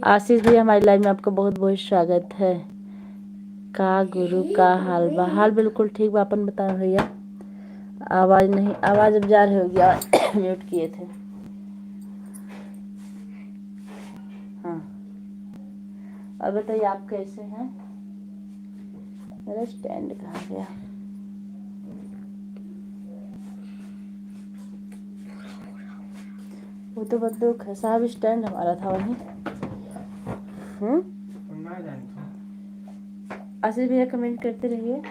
आशीष भैया हमारी लाइव में आपका बहुत बहुत स्वागत है। का गुरु का हाल बा? हाल बिल्कुल ठीक बा, अपन बताओ भैया। आवाज नहीं, आवाज अब जा रही होगी, म्यूट किए थे। हाँ, अब बताइए आप कैसे हैं? मेरा स्टैंड कहाँ गया? वो तो बंदूक है साहब, स्टैंड हमारा था वहीं। आशीष भैया कमेंट करते रहिए।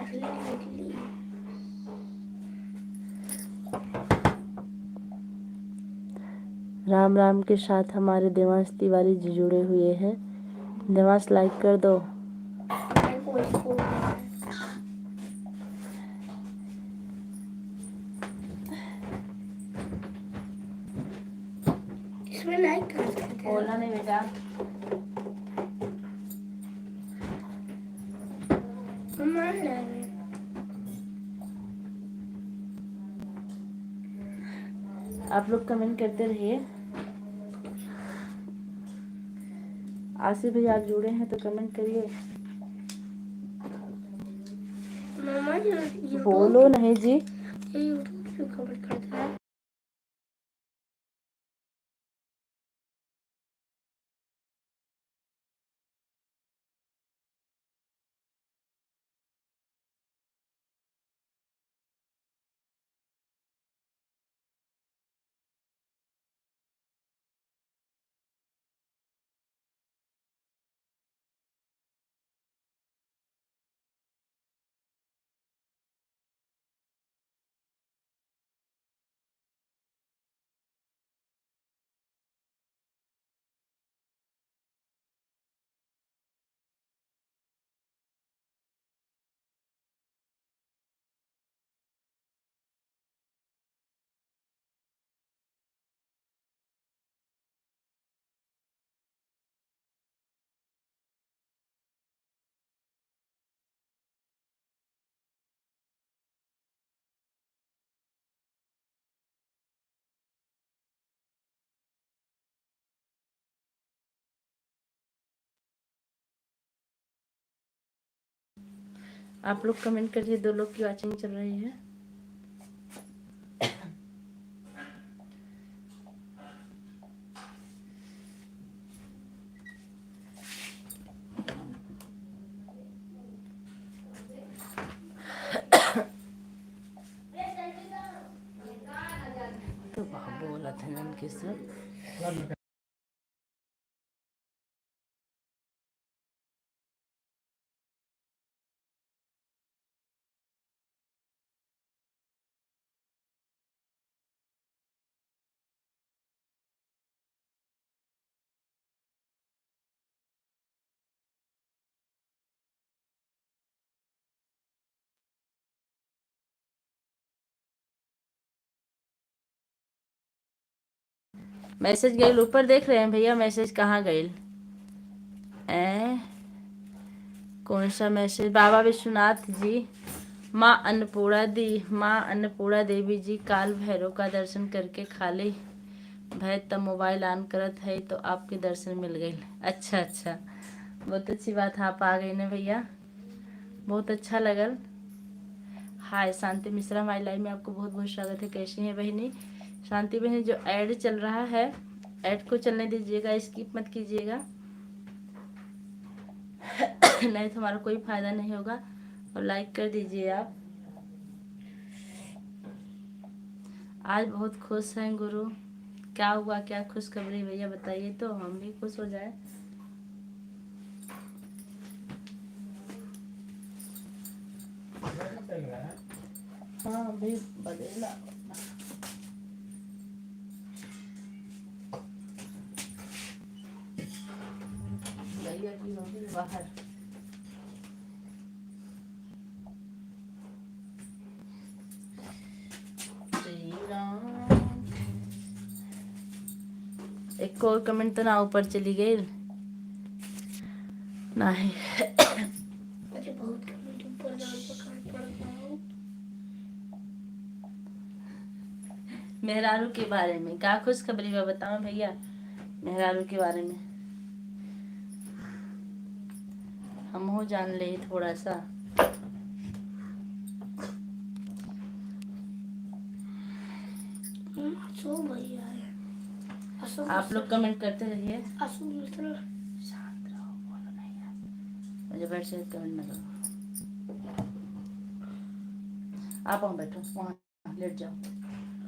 राम राम के साथ हमारे देवांश तिवारी जी जुड़े हुए हैं। देवांश लाइक कर दो। इसमें लाइक कर सकते हैं। बोला नहीं बेटा। आप लोग कमेंट करते रहिए। आशीष भैया आप जुड़े हैं तो कमेंट करिए। बोलो नहीं जी। कमेंट करता है। आप लोग कमेंट करिए। 2 लोग की वाचिंग चल रही है। तो बोला था इनके सब। मैसेज गई ऊपर देख रहे हैं भैया, मैसेज कहाँ गई? कौन सा मैसेज? बाबा विश्वनाथ जी, माँ अन्नपूर्णा देवी जी काल भैरव का दर्शन करके खाली भय तब मोबाइल ऑन करत है तो आपके दर्शन मिल गए। अच्छा अच्छा, बहुत अच्छी बात है, आप आ गए ना भैया, बहुत अच्छा लगल। हाय शांति मिश्रा हमारी लाइव में आपको बहुत बहुत स्वागत है। कैसी हैं बहनी? शांति बहनी, जो ऐड चल रहा है ऐड को चलने दीजिएगा, स्किप मत कीजिएगा, नहीं तो हमारा कोई फायदा नहीं होगा। और लाइक कर दीजिए आप। आज बहुत खुश हैं गुरु, क्या हुआ? क्या खुशखबरी भैया बताइए तो हम भी खुश हो जाए। हाँ अभी बदला बाहर। एक और कमेंट तो ना ऊपर चली गई नहीं। बहुत कमेंट ऊपर मेहरारू के बारे में क्या खुशखबरी है बताओ भैया? मेहरारू के बारे में हम हो जान ले थोड़ा सा। भैया है आप लोग कमेंट करते रहिए। मतलब शांत रहो, बोलो नहीं यार, मुझे बैठ से कमेंट ना करो। आप वहाँ बैठो, वहाँ लेट जाओ,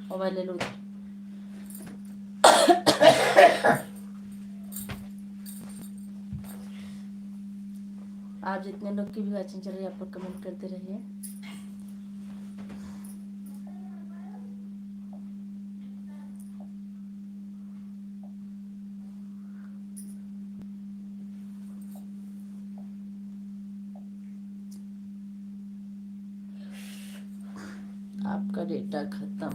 मोबाइल ले लो उधर। आप जितने लोग की भी वाचिंग चल रही है आप लोग कमेंट करते रहिए। आपका डेटा खत्म।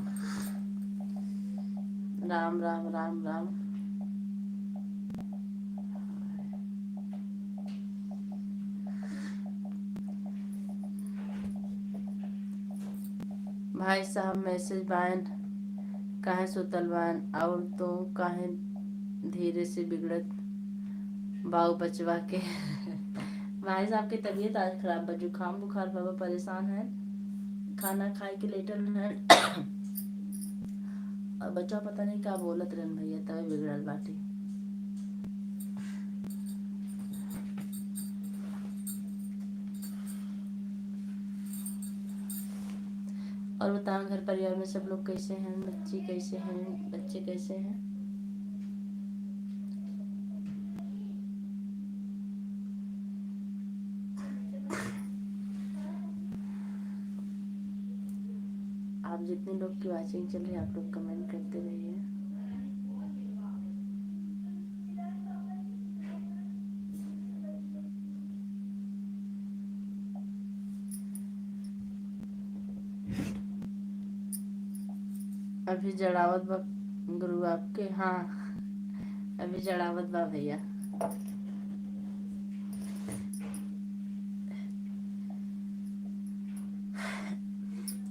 राम राम राम राम। भाई साहब मैसेज बायन काहे सुतल बान और तो काहे धीरे से बिगड़त बाऊ बचवा के। भाई साहब की तबीयत आज खराब बा, जुकाम बुखार बाबा परेशान है, खाना खाए के लेटल है। और बच्चा पता नहीं का बोलत रहन भैया, तभी बिगड़ल बाटी। और बताओ घर परिवार में सब लोग कैसे हैं, बच्ची कैसे हैं, बच्चे कैसे हैं? आप जितने लोग की वाचिंग चल रही है आप लोग कमेंट करते रहिए। अभी जड़ावत बा गुरु आपके, हाँ अभी जड़ावत बा भैया।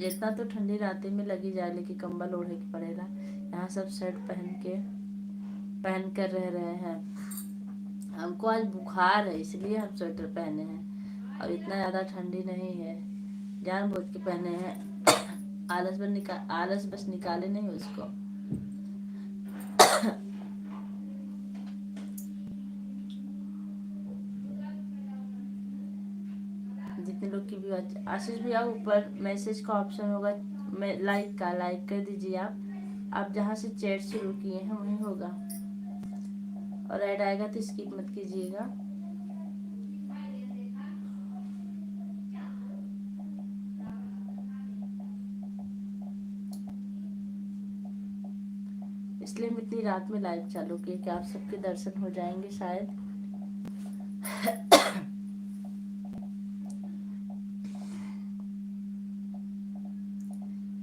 इतना तो ठंडी रातें में लगी जाए, लेकिन कंबल ओढ़े के पड़ेगा। यहाँ सब शर्ट पहन कर रह रहे हैं। हमको आज बुखार है इसलिए हम स्वेटर पहने हैं, और इतना ज़्यादा ठंडी नहीं है, जानबूझ के पहने हैं। आलस बस निकाले नहीं उसको। जितने लोग की भी आशीष भैया ऊपर मैसेज का ऑप्शन होगा, लाइक कर दीजिए आप जहाँ से चैट शुरू किए हैं वहीं होगा, और ऐड आएगा तो स्किप मत कीजिएगा। इसलिए हम इतनी रात में लाइव चालू किए कि आप सबके दर्शन हो जाएंगे शायद।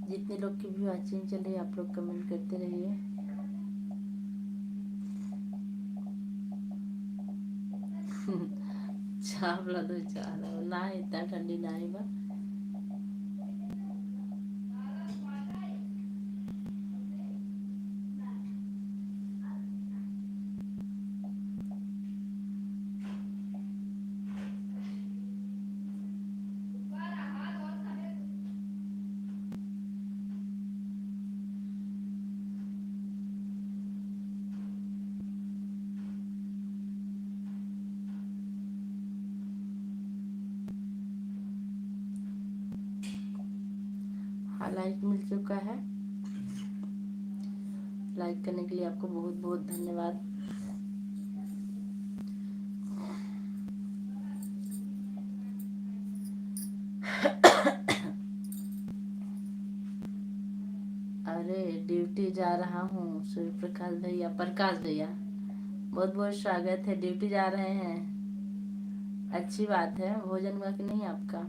जितने लोग की भी वाचिंग चल रही है आप लोग कमेंट करते रहिए। चावला दो चावला ना, इतना ठंडी ना ही बा। हाँ लाइक मिल चुका है। लाइक करने के लिए आपको बहुत बहुत धन्यवाद। अरे ड्यूटी जा रहा हूँ सूर्य प्रकाश भैया, प्रकाश भैया बहुत बहुत स्वागत है। ड्यूटी जा रहे हैं, अच्छी बात है। भोजन हुआ कि नहीं आपका?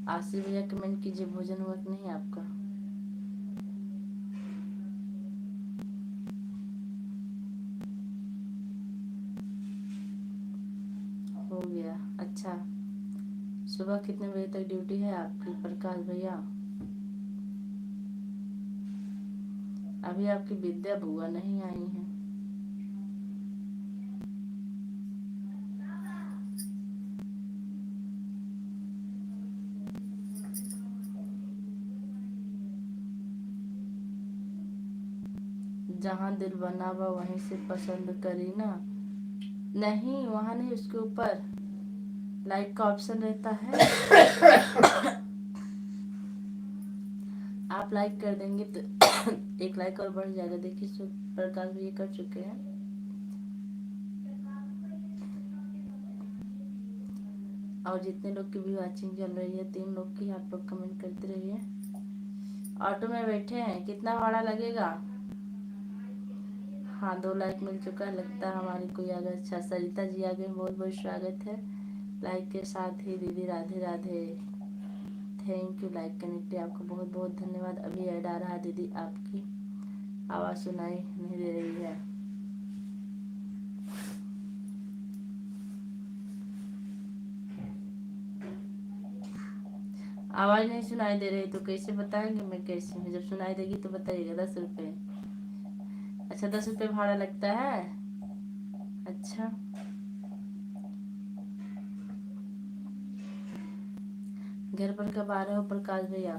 आशीष भैया कमेंट कीजिए, भोजन हुआ कि नहीं आपका? हो गया, अच्छा सुबह कितने बजे तक ड्यूटी है आपकी प्रकाश भैया? अभी आपकी विद्या बुआ नहीं आई है। जहाँ दिल बना हुआ वहीं से पसंद करी ना। नहीं, वहाँ नहीं, उसके ऊपर लाइक का ऑप्शन रहता है। आप लाइक कर देंगे तो एक लाइक और बढ़ जाएगा। देखिए प्रकाश भी ये कर चुके हैं। और जितने लोग की भी वॉचिंग चल रही है 3 लोग की, आप लोग कमेंट करते रहिए। ऑटो में बैठे हैं, कितना भाड़ा लगेगा? हाँ, 2 लाइक मिल चुका है, लगता है हमारी कोई आ गए। अच्छा, सरिता जी आ गए, बहुत बहुत स्वागत है। लाइक के साथ ही दीदी Radhe Radhe, thank you like करने के लिए, आपको बहुत बहुत धन्यवाद। अभी ऐड आ रहा है दीदी, आपकी आवाज़ सुनाई नहीं दे रही है। आवाज़ नहीं सुनाई दे रही तो कैसे बताएंगे मैं कैसे हूँ? जब सुनाई देगी तो बताइएगा। 10 रुपये। अच्छा, 10 रुपये भाड़ा लगता है। अच्छा, घर पर कब आ रहे हो प्रकाश भैया?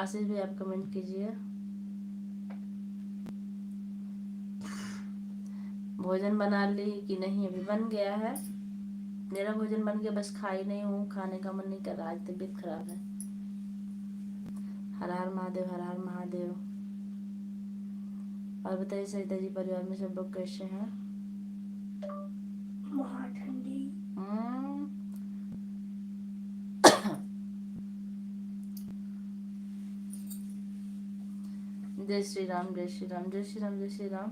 आशीष भाई आप कमेंट कीजिए। भोजन बना ली कि नहीं? अभी बन गया है, मेरा भोजन बन गया, बस खाई नहीं हूँ, खाने का मन नहीं कर रहा, आज तबीयत खराब है। हर हर महादेव, हर हर महादेव। और बताइए सरिता जी, परिवार में सब लोग कैसे हैं? महाठंडी। जय श्री राम, जय श्री राम, जय श्री राम, जय श्री राम।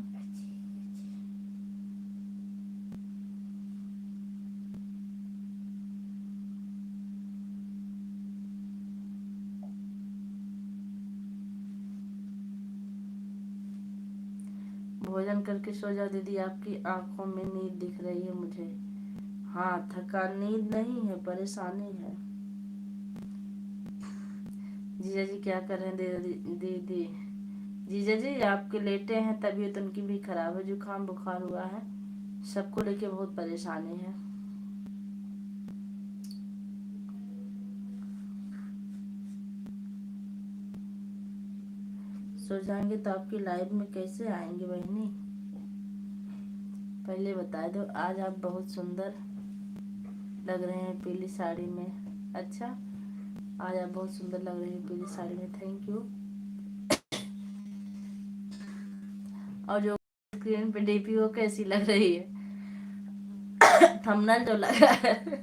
भोजन करके सो जाओ दीदी, आपकी आंखों में नींद दिख रही है मुझे। हाँ, थकान, नींद नहीं है, परेशानी है। जीजा जी क्या कर रहे हैं दीदी? जीजा जी आपके लेटे हैं, तबीयत उनकी भी खराब है, जुकाम बुखार हुआ है, सबको लेके बहुत परेशानी है। सो जाएंगे तो आपकी लाइव में कैसे आएंगे बहनी? पहले बता दो। आज आप बहुत सुंदर लग रहे हैं पीली साड़ी में। अच्छा, आज आप बहुत सुंदर लग रही हैं पीली साड़ी में, थैंक यू। और जो स्क्रीन पे डीपी वो कैसी लग रही है? थंबनेल जो लगा है।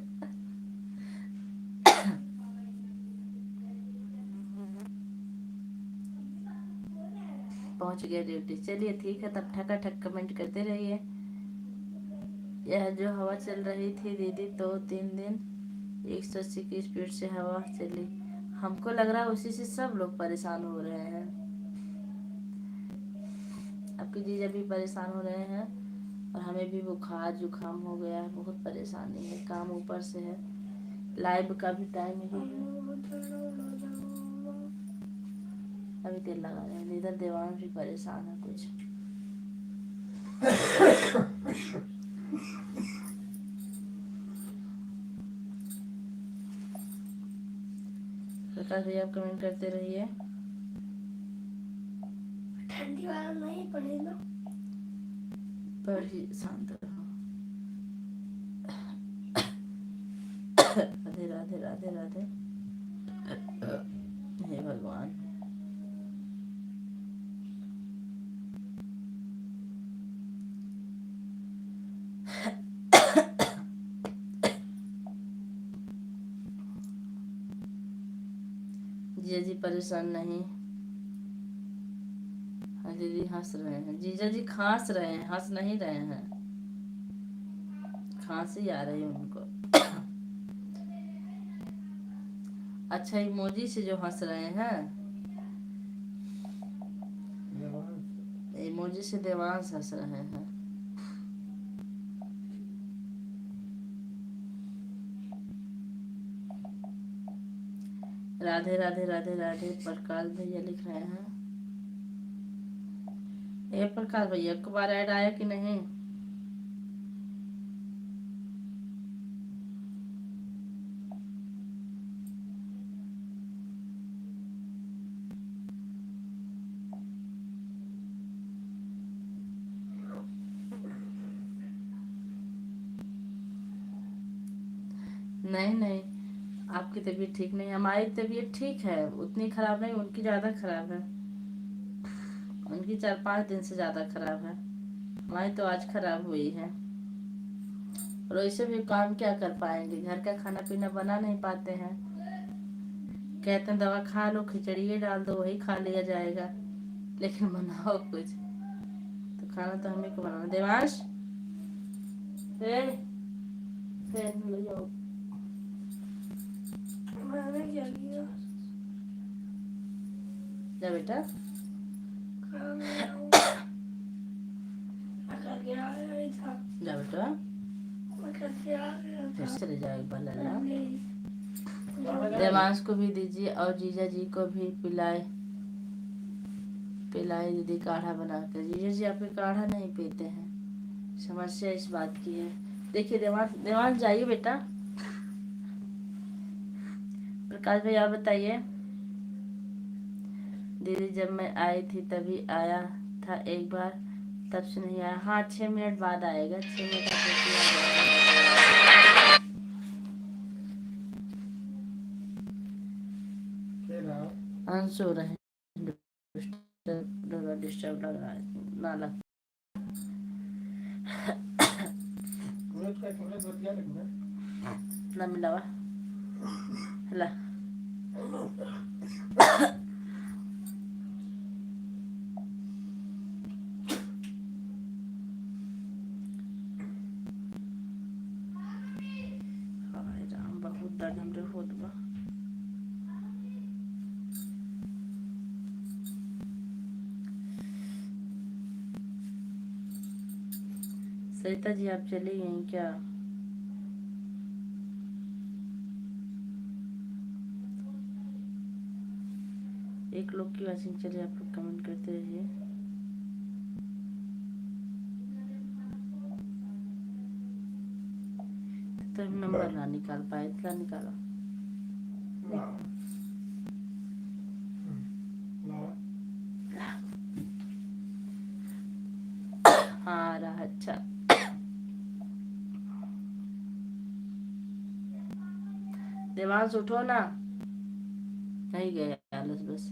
पहुंच गया ड्यूटी, चलिए ठीक है, तब ठका ठक कमेंट करते रहिए। यह जो हवा चल रही थी दीदी 2-3 दिन 180 की स्पीड से हवा चली, हमको लग रहा है उसी से सब लोग परेशान हो रहे हैं। आपके जीजा भी परेशान हो रहे हैं और हमें भी बुखार जुकाम हो गया है, बहुत परेशानी है, काम ऊपर से है, लाइव का भी टाइम ही है। अभी तेल लगा रहे हैं, इधर देवान भी परेशान है कुछ। प्रकाश भैया आप कमेंट करते रहिए। ठंडी वाला नहीं पड़ेगा। पढ़िए, शांत रहो। राधे राधे राधे राधे। हे भगवान। जीजा जी परेशान नहीं। हाँ, दीदी हंस रहे हैं, जीजा जी खांस रहे हैं, हंस नहीं रहे हैं, खांसी आ रही है उनको। अच्छा, इमोजी से जो हंस रहे हैं, इमोजी से देवांश हंस रहे हैं। राधे राधे राधे राधे। प्रकाश भैया लिख रहे हैं। ये प्रकाश भैया को बार ऐड आया कि नहीं? नहीं नहीं, आपकी तबीयत ठीक नहीं है। हमारी तबीयत ठीक है, उतनी खराब नहीं, उनकी ज़्यादा खराब है। उनकी 4-5 दिन से ज़्यादा खराब है। हमारी तो आज खराब हुई है। और वैसे भी काम क्या कर पाएंगे, घर का खाना पीना बना नहीं पाते हैं। कहते हैं दवा खा लो, खिचड़ी डाल दो, वही खा लिया जाएगा, लेकिन बनाओ कुछ तो। खाना तो हमें को बनाना। देवांश फैन ले जाओ। मैंने क्या किया? जा बेटा। काम में हूँ। मैं करके आ गया था। जा बेटा, मैं करके आ गया फिर था। चले जाओ एक बार लल्ला। नहीं। देवांश को भी दीजिए और जीजा जी को भी पिलाए दीदी काढ़ा बनाकर। जीजा जी आपके काढ़ा नहीं पीते हैं, समस्या इस बात की है। देखिए देवांश जाइए बेटा। प्रकाश भाई आप बताइए। दीदी जब मैं आई थी तभी आया था एक बार, तब से नहीं आया। हाँ 6 मिनट बाद आएगा, 6 मिनट का आ जाएगा। अंशु हो रहे हैं, डिस्टर्ब लग रहा है ना लग। ना मिलावा ला। हाय राम, बहुत दर्द हमरे होत बा। सरिता जी आप चली गई क्या? एक लोग की वाचिंग चलिए, आप लोग कमेंट करते रहिए। तो नंबर ना निकाल पाए, इतना निकालो। हाँ रहा अच्छा। देवांश उठो ना, नहीं गए आलस बस।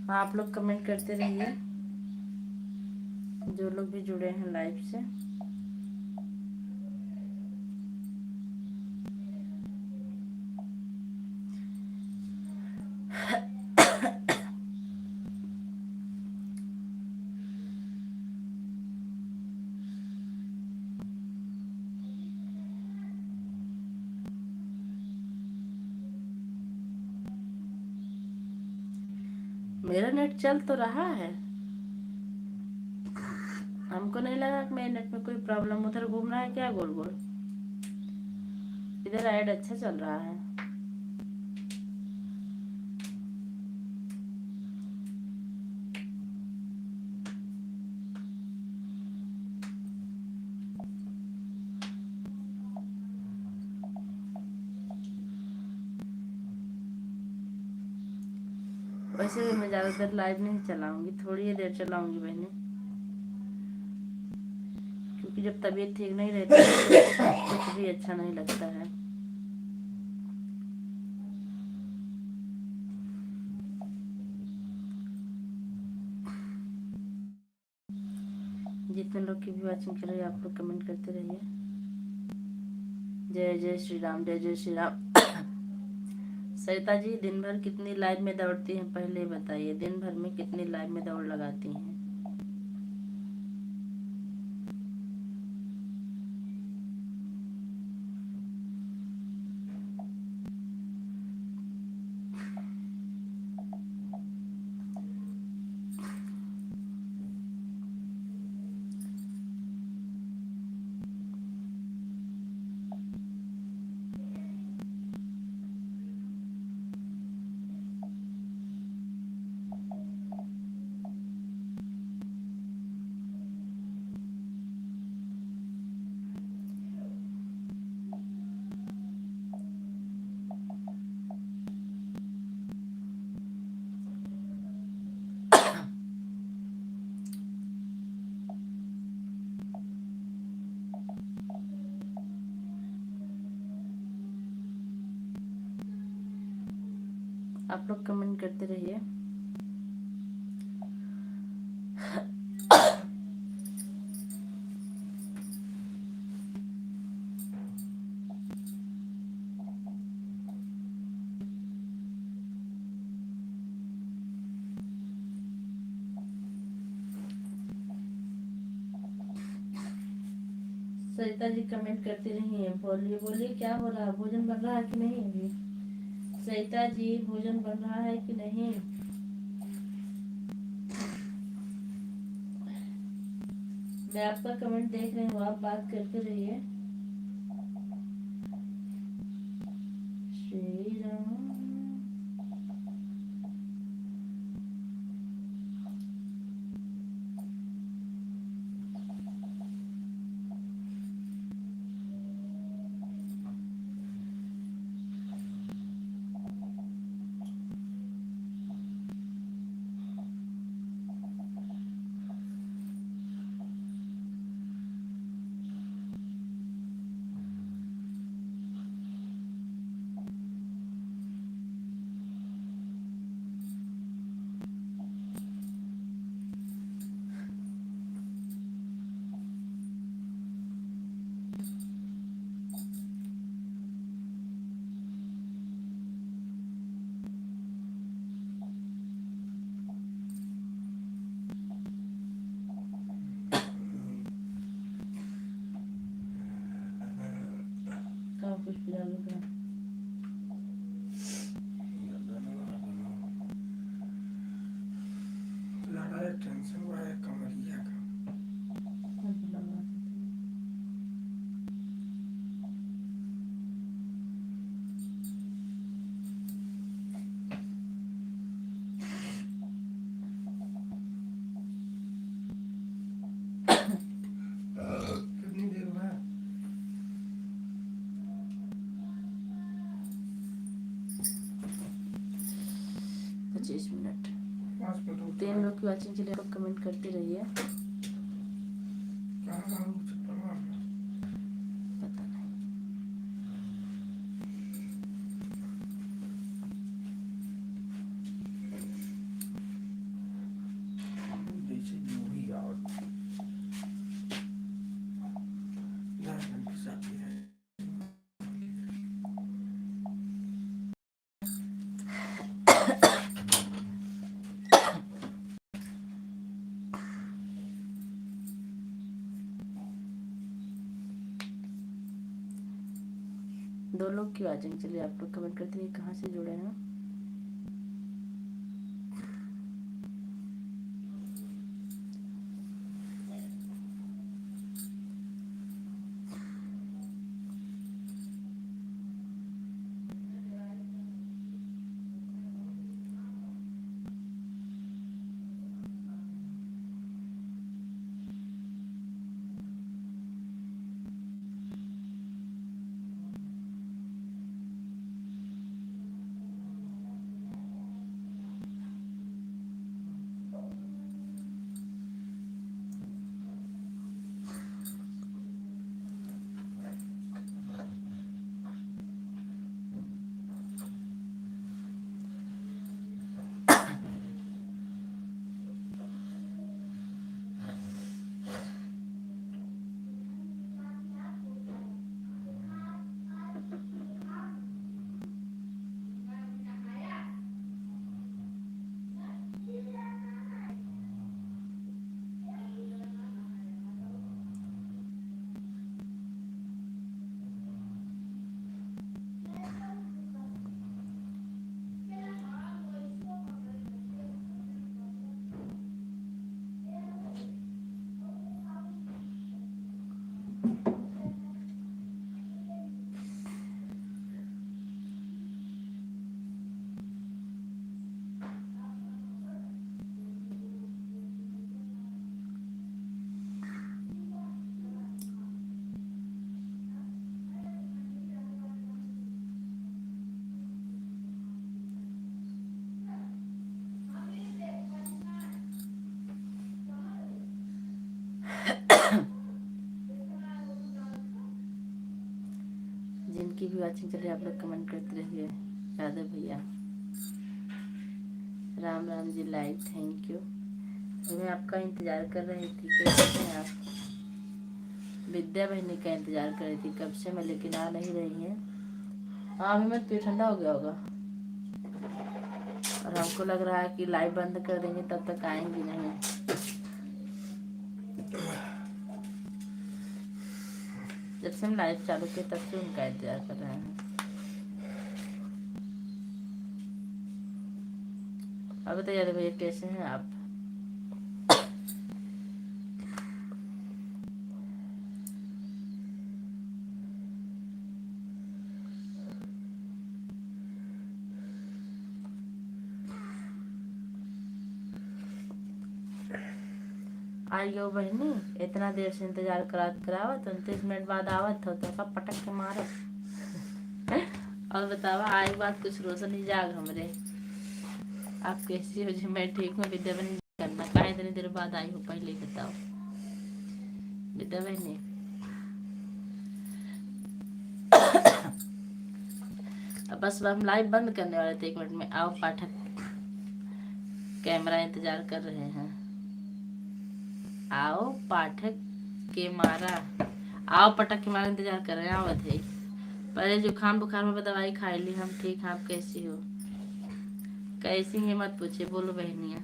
हाँ आप लोग कमेंट करते रहिए, जो लोग भी जुड़े हैं लाइव से। मेरा नेट चल तो रहा है, हमको नहीं लगा कि मेरे नेट में कोई प्रॉब्लम। उधर घूम रहा है क्या गोल गोल? इधर ऐड अच्छा चल रहा है। वैसे भी मैं ज़्यादा देर लाइव नहीं चलाऊंगी, थोड़ी ही देर चलाऊंगी बहने, क्योंकि जब तबीयत ठीक नहीं रहती है तो कुछ भी अच्छा नहीं लगता है। जितने लोग की भी वाचिंग कर रहे हैं आप लोग कमेंट करते रहिए। जय जय श्री राम, जय जय श्री राम। सरिता जी दिन भर कितनी लाइव में दौड़ती हैं, पहले बताइए। दिन भर में कितनी लाइव में दौड़ लगाती हैं? आप लोग कमेंट करते रहिए। सरिता जी कमेंट करती रहिए। बोलिए बोलिए, क्या हो रहा है? भोजन बन रहा है कि नहीं अभी? सरिता जी भोजन बन रहा है कि नहीं? मैं आपका कमेंट देख रही हूँ, आप बात करते रहिए। श्री राम। कहाँ कुछ पिला लो क्या? लड़ा है, टेंशन हुआ है कमरिया का। हाँ, पिला लो। कितनी देर हुआ? 25 मिनट। 5 मिनट हो 3 लोग की वाचिंग चलिए, आप कमेंट करते रहिए। कहाँ हूँ पता नहीं। जैसे यूं और 10 घंटे साथी है। दो लोग की वाचिंग चलिए, आप लोग कमेंट करते रहिए कहाँ से जुड़े हैं। जिनकी भी वाचिंग चल रही है आप लोग कमेंट करते रहिए। यादव भैया Ram Ram ji like thank you. मैं आपका इंतजार कर रही थी, कैसे हैं आप? विद्या बहनी का इंतजार कर रही थी कब से मैं, लेकिन आ नहीं रही है। हाँ अभी मत पेट ठंडा हो गया होगा, और हमको लग रहा है कि लाइव बंद कर देंगे तब तक आएंगी नहीं। जब से हम लाइव चालू किए तब से उनका इंतजार कर रहे हैं। अब बताइए भैया कैसे हैं आप? आइयो बहनी, इतना देर से इंतजार करावत 29 मिनट बाद आवत हो तो कब पटक के मारत। और बतावा आई बात कुछ रोशनी जाग हमरे। आप कैसी हो जी? मैं ठीक हूँ विद्या बहनी। करना काहे इतनी देर बाद आई हो पहले ही बताओ विद्या बहनी। अब बस हम लाइव बंद करने वाले थे, 1 मिनट में। आओ पाठक कैमरा इंतजार कर रहे हैं। आओ पाठक के मारा, आओ पटक के मारा इंतजार कर रहे हैं। आओ थे पहले जुकाम बुखार में दवाई खाई ली हम, ठीक है। आप कैसी हो? कैसी है मत पूछे, बोलो बहनिया।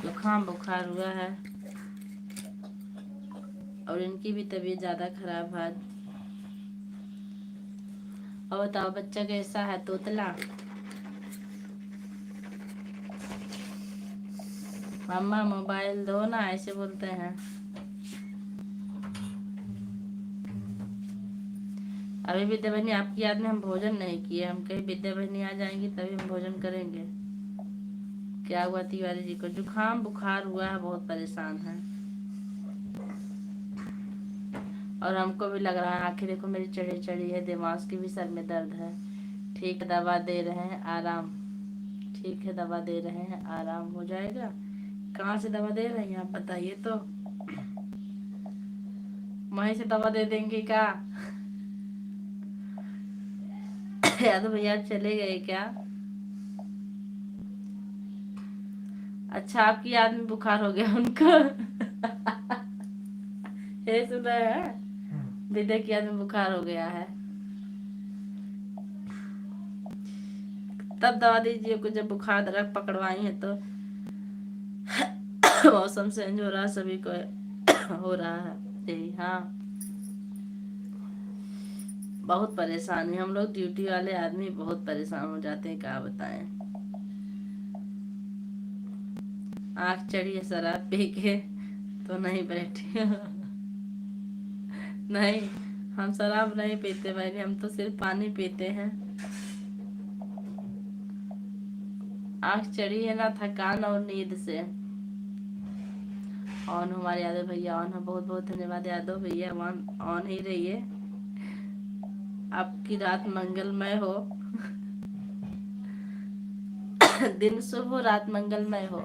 जुकाम बुखार हुआ है और इनकी भी तबीयत ज्यादा खराब है। और बताओ बच्चा कैसा है? तोतला मम्मा मोबाइल दो ना, ऐसे बोलते हैं। अभी विद्या बहनी आपकी याद में हम भोजन नहीं किए। हम कहीं विद्या बहनी आ जाएंगी तभी हम भोजन करेंगे। क्या हुआ तिवारी जी को? जुकाम बुखार हुआ है, बहुत परेशान है। और हमको भी लग रहा है, आंखें देखो मेरी चढ़ी चढ़ी है, दिमाग की भी सर में दर्द है। ठीक है दवा दे रहे हैं, आराम। ठीक है दवा दे रहे हैं, आराम हो जाएगा। कहाँ से दवा दे रही हैं आप बताइए तो, वहीं से दवा दे देंगे क्या? यादव भैया चले गए क्या? अच्छा आपकी याद में बुखार हो गया उनको। ये सुन रहे हैं, विद्या की याद में बुखार हो गया है। तब दवा दीजिए कुछ, जब बुखार दर्द पकड़वाई है तो। मौसम चेंज हो रहा है, सभी को हो रहा है यही। हाँ बहुत परेशान है हम लोग, ड्यूटी वाले आदमी बहुत परेशान हो जाते हैं, क्या बताएं। आँख चढ़ी है शराब पी के तो नहीं बैठे। नहीं हम शराब नहीं पीते भाई, हम तो सिर्फ पानी पीते हैं। आँख चढ़ी है ना थकान और नींद से। ऑन हमारे यादव भैया ऑन है, बहुत बहुत धन्यवाद यादव भैया। ऑन ही रहिए, आपकी रात मंगलमय हो। दिन शुभ हो, रात मंगलमय हो,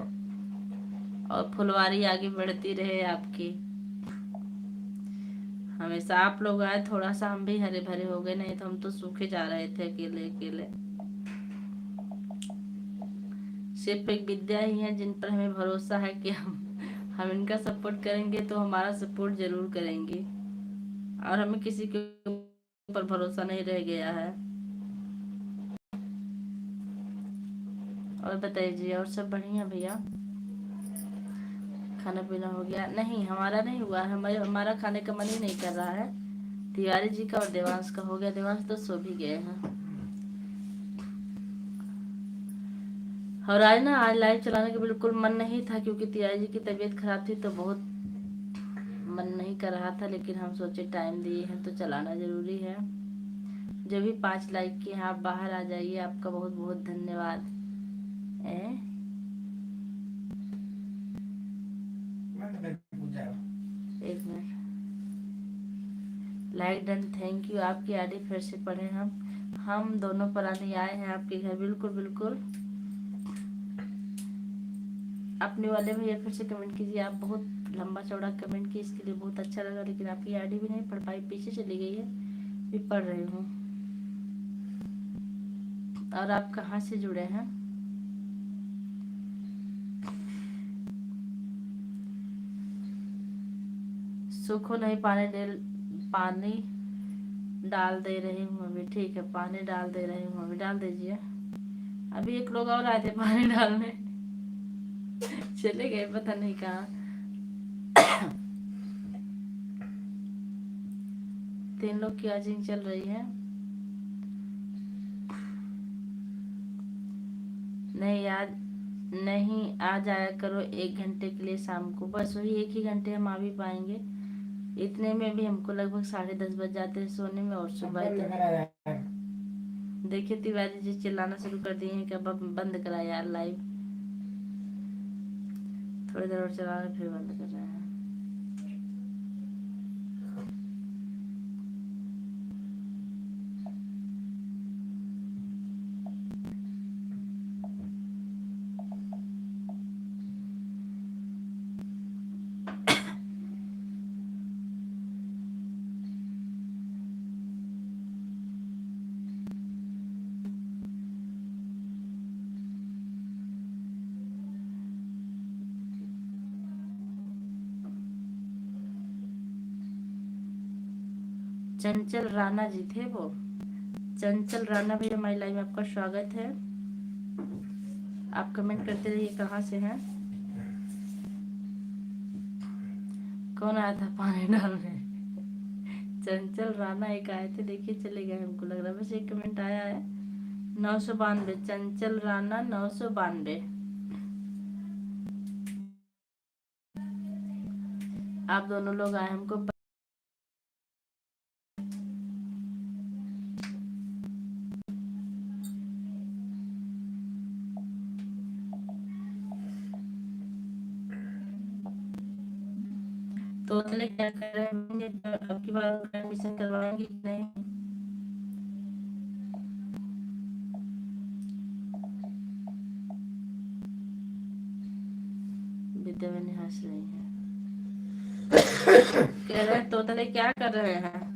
और फुलवारी आगे बढ़ती रहे आपकी। हमेशा आप लोग आए, थोड़ा सा हम भी हरे भरे हो गए, नहीं तो हम तो सूखे जा रहे थे अकेले अकेले। सिर्फ एक विद्या ही है जिन पर हमें भरोसा है कि हम इनका सपोर्ट करेंगे तो हमारा सपोर्ट जरूर करेंगी, और हमें किसी के ऊपर भरोसा नहीं रह गया है। और बताइए जी, और सब बढ़िया भैया? खाना पीना हो गया? नहीं हमारा नहीं हुआ, हमारा खाने का मन ही नहीं कर रहा है। तिवारी जी का और देवांश का हो गया, देवांश तो सो भी गए हैं। और आज ना, आज लाइव चलाने का बिल्कुल मन नहीं था क्योंकि तिवारी जी की तबीयत खराब थी, तो बहुत मन नहीं नहीं कर रहा था, लेकिन हम सोचे टाइम दिए हैं तो चलाना जरूरी है। जो भी 5 लाइक किए हैं आप बाहर आ जाइए, आपका बहुत बहुत धन्यवाद। एक minute, like done, thank you. आपकी आईडी फिर से पढ़े हम दोनों प्राणी आए हैं आपके घर। बिल्कुल बिल्कुल। अपने वाले भैया फिर से कमेंट कीजिए। आप बहुत लंबा चौड़ा कमेंट किए, इसके लिए बहुत अच्छा लगा, लेकिन आपकी आईडी भी नहीं पढ़ पाई, पीछे चली गई है, भी पढ़ रही हूँ। और आप कहाँ से जुड़े हैं? सूखो नहीं, पानी डाल दे रही हूँ अभी। ठीक है, पानी डाल दे रही हूँ अभी, डाल दीजिए। अभी एक लोग और आए थे पानी डालने, चले गए पता नहीं कहाँ। 3 लोग की आजिंग चल रही है। नहीं आ जाया करो 1 घंटे के लिए शाम को। बस वही 1 ही घंटे हम आ भी पाएंगे। इतने में भी हमको लगभग 10:30 बज जाते हैं सोने में, और सुबह तक। देखिए तिवारी जी चिल्लाना शुरू कर दिए हैं कि अब बंद करा यार लाइव। थोड़ी देर और चला रहे फिर बंद कर रहे हैं। चंचल राणा जी थे वो। चंचल राणा भैया हमारी लाइव में आपका स्वागत है। आप कमेंट करते रहिए कहाँ से हैं। कौन आया था पानी डालने? चंचल राणा एक आए थे, देखिए चले गए, हमको लग रहा है। बस एक कमेंट आया है। 992 चंचल राणा 992। आप दोनों लोग आए हमको। तो चले क्या कर रहे हैं, अब की बार एडमिशन करवाएंगे कि नहीं? विद्या बहन हंस रही है, कह रहे हैं तोतले क्या कर रहे हैं?